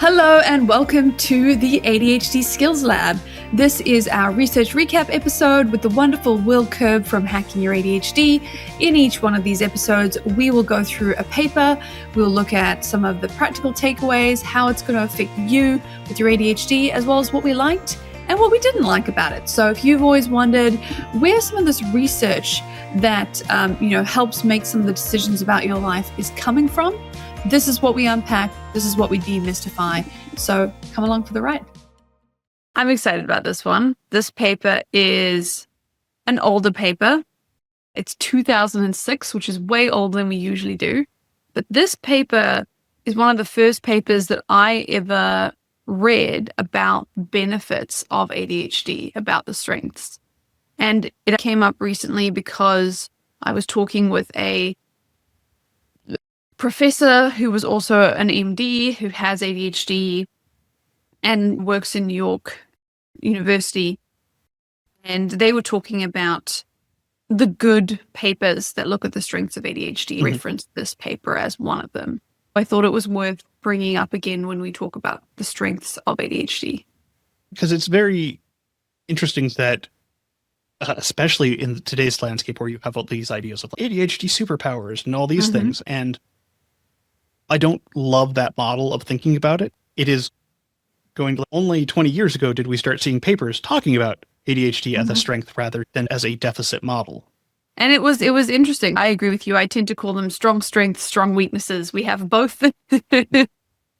Hello and welcome to the ADHD Skills Lab. This is our research recap episode with the wonderful Will Kerb from Hacking Your ADHD. In each one of these episodes, we will go through a paper. We'll look at some of the practical takeaways, how it's going to affect you with your ADHD, as well as what we liked and what we didn't like about it. So if you've always wondered where some of this research that helps make some of the decisions about your life is coming from, this is what we unpack. This is what we demystify. So come along for the ride. I'm excited about this one. This paper is an older paper. It's 2006, which is way older than we usually do. But this paper is one of the first papers that I ever read about benefits of ADHD, about the strengths. And it came up recently because I was talking with a professor who was also an MD who has ADHD and works in New York University. And they were talking about the good papers that look at the strengths of ADHD, referenced this paper as one of them. I thought it was worth bringing up again when we talk about the strengths of ADHD. Because it's very interesting that, especially in today's landscape where you have all these ideas of ADHD superpowers and all these things, and I don't love that model of thinking about it. It is going to only 20 years ago did we start seeing papers talking about ADHD as a strength rather than as a deficit model. And it was interesting. I agree with you. I tend to call them strong strengths, strong weaknesses. We have both.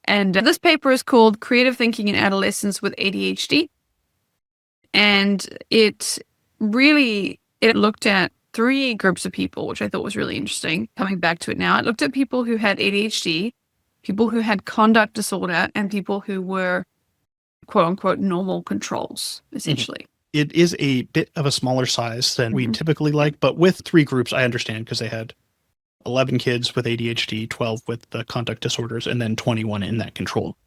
And this paper is called Creative Thinking in Adolescents with ADHD. And it looked at three groups of people, which I thought was really interesting. Coming back to it now, it looked at people who had ADHD, people who had conduct disorder, and people who were quote unquote normal controls, essentially. It is a bit of a smaller size than we typically like, but with three groups, I understand, because they had 11 kids with ADHD, 12 with the conduct disorders, and then 21 in that control.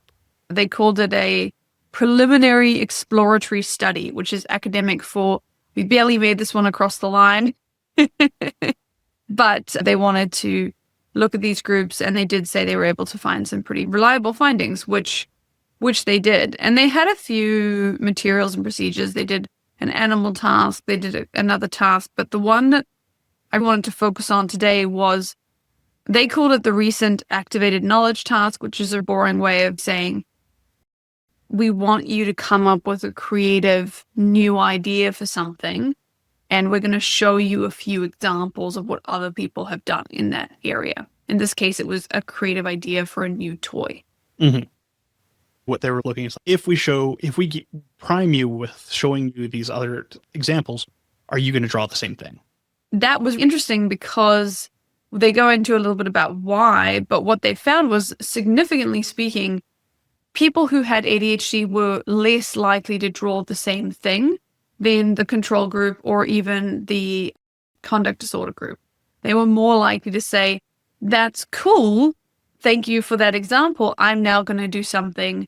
They called it a preliminary exploratory study, which is academic for, we barely made this one across the line. But they wanted to look at these groups, and they did say they were able to find some pretty reliable findings, which they did. And they had a few materials and procedures. They did an animal task. They did another task. But the one that I wanted to focus on today was, they called it the recent activated knowledge task, which is a boring way of saying, we want you to come up with a creative new idea for something. And we're going to show you a few examples of what other people have done in that area. In this case, it was a creative idea for a new toy. What they were looking at, if we prime you with showing you these other examples, are you going to draw the same thing? That was interesting because they go into a little bit about why, but what they found was, significantly speaking, people who had ADHD were less likely to draw the same thing than the control group or even the conduct disorder group. They were more likely to say, that's cool. Thank you for that example. I'm now going to do something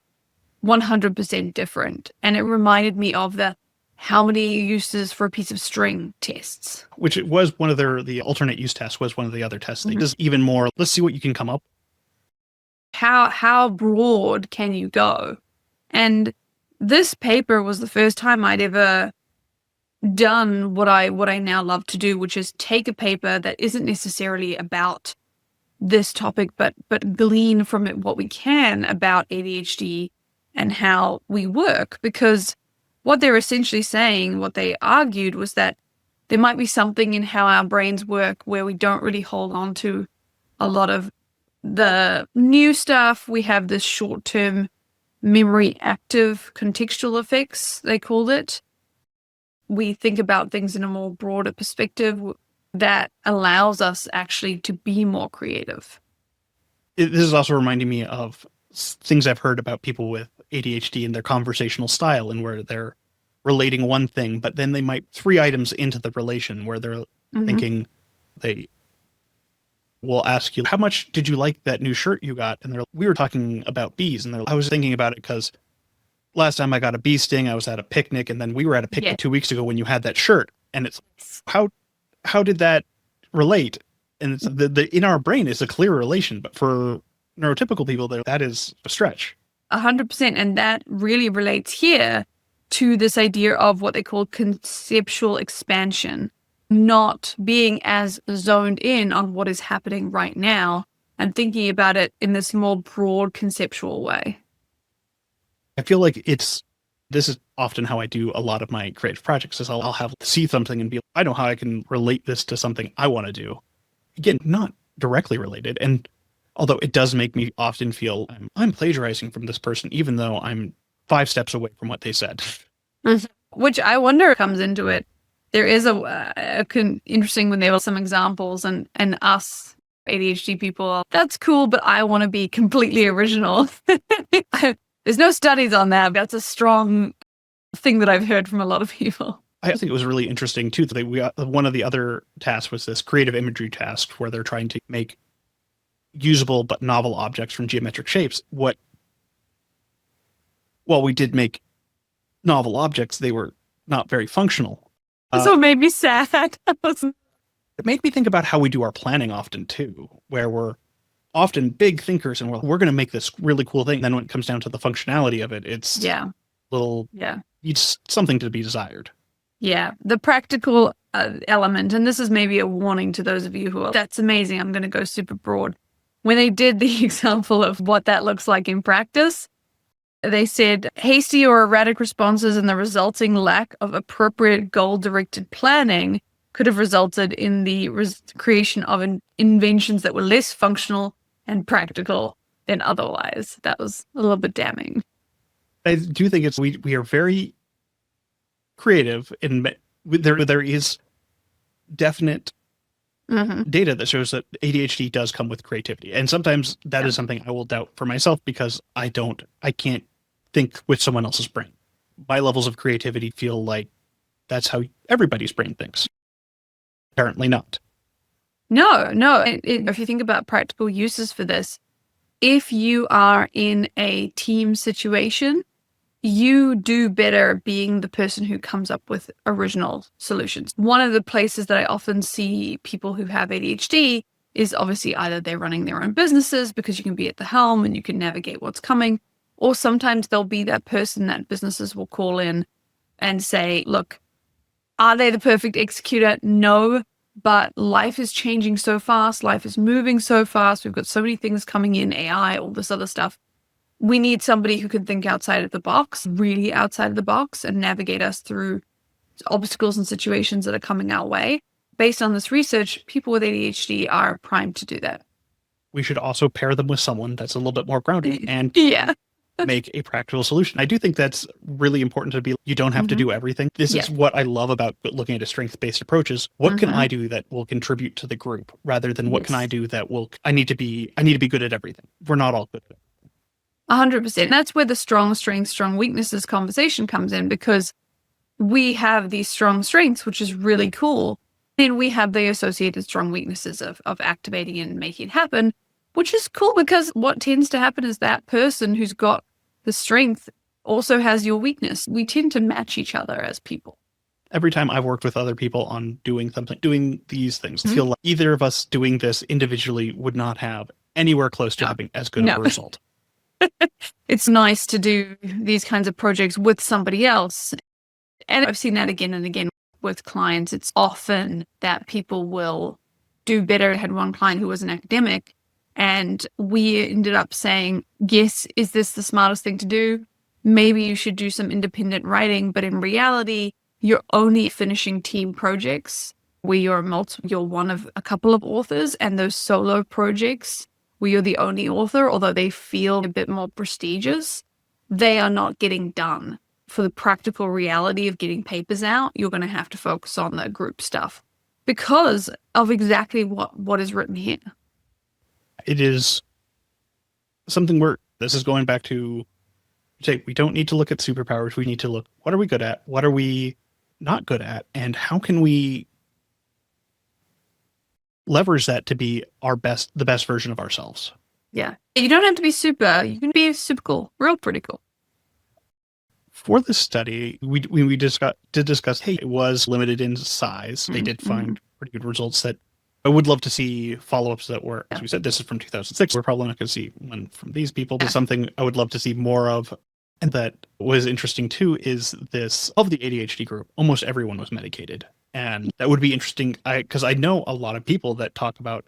100% different. And it reminded me of the how many uses for a piece of string tests. Which it was one of the alternate use tests was one of the other tests. They just even more, let's see what you can come up. How broad can you go? And this paper was the first time I'd ever done what I now love to do, which is take a paper that isn't necessarily about this topic, but glean from it what we can about ADHD and how we work. Because what they're essentially saying, what they argued, was that there might be something in how our brains work where we don't really hold on to a lot of the new stuff. We have this short-term memory active contextual effects, they called it. We think about things in a more broader perspective that allows us actually to be more creative. This is also reminding me of things I've heard about people with ADHD and their conversational style, and where they're relating one thing, but then they might 3 items into the relation where they're thinking, they will ask you, how much did you like that new shirt you got? And we were talking about bees, and I was thinking about it because last time I got a bee sting, I was at a picnic, and then we were at a picnic 2 weeks ago when you had that shirt. And it's how did that relate? And it's the in our brain is a clear relation, but for neurotypical people, that is a stretch. 100%. And that really relates here to this idea of what they call conceptual expansion, not being as zoned in on what is happening right now and thinking about it in this more broad conceptual way. I feel like this is often how I do a lot of my creative projects is I'll have see something and be like, I know how I can relate this to something I want to do. Again, not directly related. And although it does make me often feel I'm plagiarizing from this person, even though I'm 5 steps away from what they said. Which I wonder comes into it. There is interesting when there were some examples and us ADHD people, that's cool, but I want to be completely original. There's no studies on that. That's a strong thing that I've heard from a lot of people. I think it was really interesting too that one of the other tasks was this creative imagery task where they're trying to make usable but novel objects from geometric shapes. While we did make novel objects, they were not very functional. So it made me sad. It made me think about how we do our planning often too, where we're often big thinkers and we're going to make this really cool thing. Then when it comes down to the functionality of it, it's it's something to be desired. Yeah, the practical element, and this is maybe a warning to those of you who are, that's amazing, I'm going to go super broad. When they did the example of what that looks like in practice, they said hasty or erratic responses and the resulting lack of appropriate goal-directed planning could have resulted in the creation of inventions that were less functional and practical than otherwise. That was a little bit damning. I do think we are very creative, and there is definite data that shows that ADHD does come with creativity, and sometimes that is something I will doubt for myself because I can't think with someone else's brain. My levels of creativity feel like that's how everybody's brain thinks. Apparently not. No. If you think about practical uses for this, if you are in a team situation, you do better being the person who comes up with original solutions. One of the places that I often see people who have ADHD is obviously either they're running their own businesses because you can be at the helm and you can navigate what's coming, or sometimes they'll be that person that businesses will call in and say, look, are they the perfect executor? No, but life is changing so fast. Life is moving so fast. We've got so many things coming in, AI, all this other stuff. We need somebody who can think outside of the box, really outside of the box, and navigate us through obstacles and situations that are coming our way. Based on this research, people with ADHD are primed to do that. We should also pair them with someone that's a little bit more grounded and make a practical solution. I do think that's really important to be. You don't have to do everything. This is what I love about looking at a strength-based approaches. What can I do that will contribute to the group rather than what can I do that I need to be good at everything. We're not all good at it. 100%. That's where the strong strengths, strong weaknesses conversation comes in, because we have these strong strengths, which is really cool. Then we have the associated strong weaknesses of activating and making it happen, which is cool because what tends to happen is that person who's got the strength also has your weakness. We tend to match each other as people. Every time I've worked with other people on doing these things, I feel like either of us doing this individually would not have anywhere close to having as good of a result. It's nice to do these kinds of projects with somebody else. And I've seen that again and again with clients. It's often that people will do better. I had one client who was an academic, and we ended up saying, yes, is this the smartest thing to do? Maybe you should do some independent writing, but in reality, you're only finishing team projects where you're one of a couple of authors, and those solo projects where you're the only author, although they feel a bit more prestigious, they are not getting done. For the practical reality of getting papers out, you're going to have to focus on the group stuff because of exactly what is written here. It is something where this is going back to say we don't need to look at superpowers. We need to look, what are we good at? What are we not good at? And how can we leverage that to be the best version of ourselves? Yeah. You don't have to be super. You can be super cool. Real pretty cool. For this study, we did discuss, hey, it was limited in size. They did find pretty good results that I would love to see follow-ups that were, as we said, this is from 2006. We're probably not going to see one from these people, but something I would love to see more of. And that was interesting too is this, of the ADHD group, almost everyone was medicated. And that would be interesting because I know a lot of people that talk about,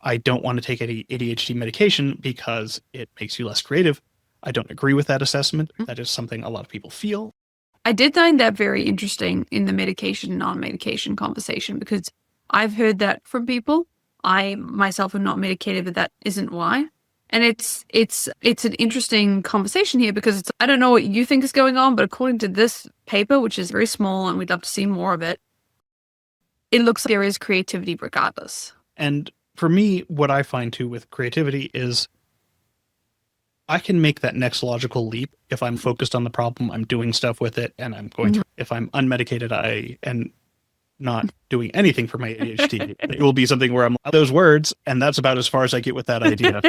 I don't want to take any ADHD medication because it makes you less creative. I don't agree with that assessment. That is something a lot of people feel. I did find that very interesting in the medication, non-medication conversation, because I've heard that from people. I myself am not medicated, but that isn't why. And it's an interesting conversation here because I don't know what you think is going on, but according to this paper, which is very small and we'd love to see more of it, it looks like there is creativity regardless. And for me, what I find too with creativity is I can make that next logical leap if I'm focused on the problem, I'm doing stuff with it, and I'm going through. If I'm unmedicated, I am not doing anything for my ADHD. It will be something where I'm like, those words, and that's about as far as I get with that idea.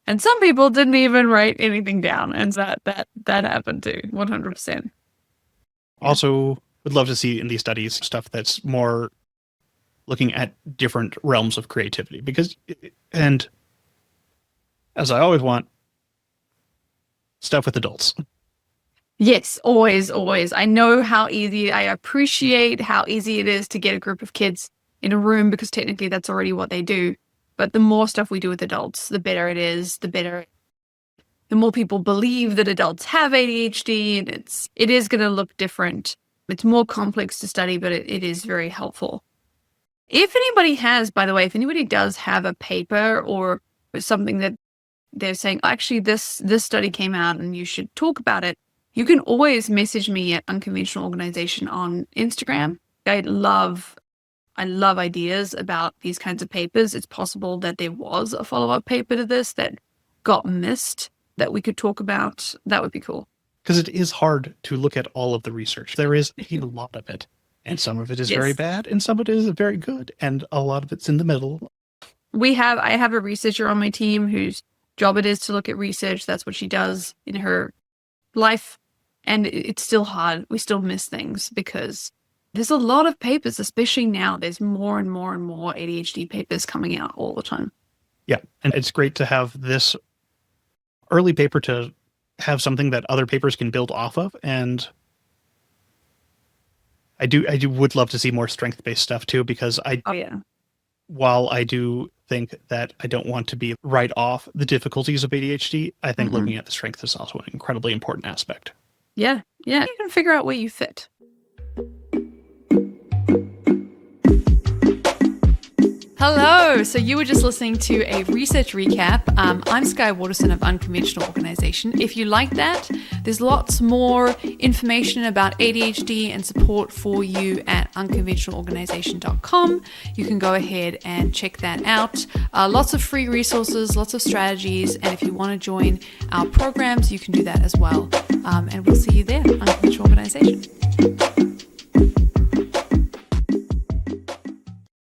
And some people didn't even write anything down, and that happened too, 100%. Also, would love to see in these studies stuff that's more looking at different realms of creativity, because, and as I always want, stuff with adults. Yes, always, always. I appreciate how easy it is to get a group of kids in a room because technically that's already what they do. But the more stuff we do with adults, the better it is, the more people believe that adults have ADHD, and it is going to look different. It's more complex to study, but it is very helpful. If anybody does have a paper or something that they're saying, actually, this study came out and you should talk about it, you can always message me at Unconventional Organization on Instagram. I love ideas about these kinds of papers. It's possible that there was a follow-up paper to this that got missed that we could talk about. That would be cool. Because it is hard to look at all of the research. There is a lot of it. And some of it is very bad, and some of it is very good, and a lot of it's in the middle. I have a researcher on my team whose job it is to look at research. That's what she does in her life. And it's still hard. We still miss things because there's a lot of papers, especially now. There's more and more and more ADHD papers coming out all the time. Yeah. And it's great to have this early paper to have something that other papers can build off of. And I would love to see more strength-based stuff too, because while I do think that I don't want to write off the difficulties of ADHD, I think looking at the strength is also an incredibly important aspect. Yeah. You can figure out where you fit. Hello. So you were just listening to a research recap. I'm Skye Waterson of Unconventional Organization. If you like that, there's lots more information about ADHD and support for you at unconventionalorganization.com. You can go ahead and check that out. Lots of free resources, lots of strategies. And if you want to join our programs, you can do that as well. And we'll see you there, Unconventional Organization.